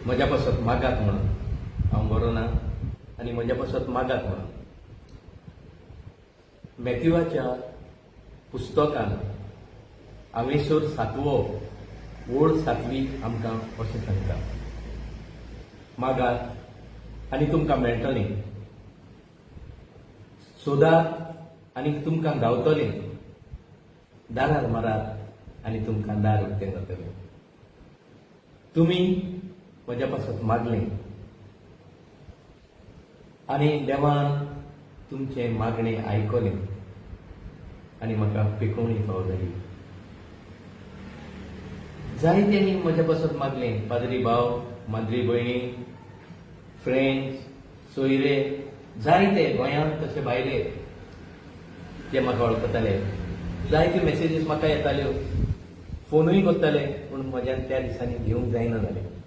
म्हज्या पासत मागात म्हणून हांव बरो ना आनी म्हज्या पासत मागात म्हणून मॅथ्यूवाच्या पुस्तकान आवेसूर सातवो ओळ सातवी आमकां अशें सांगता, मागात आनी तुमकां मेळटलें, सोदात आनी तुमकां गावतलें, दारार मारात आनी तुमकां दार उक्तें जातलें. तुमी म्हज्या पासत मागलें आनी देवान तुमचें मागणें आयकलें आनी म्हाका पिकोवणी पावली. जायत्यांनी म्हज्या पासत मागलें, पाद्री भाव, माद्री भयणी, फ्रेंड्स, सोयरे, जायते गोंयांत तशे भायले जे म्हाका वळखताले. जायत्यो मेसेजीस म्हाका येताल्यो, फोनूय करताले, पूण म्हज्यान त्या दिसांनी घेवंक जायना जालें.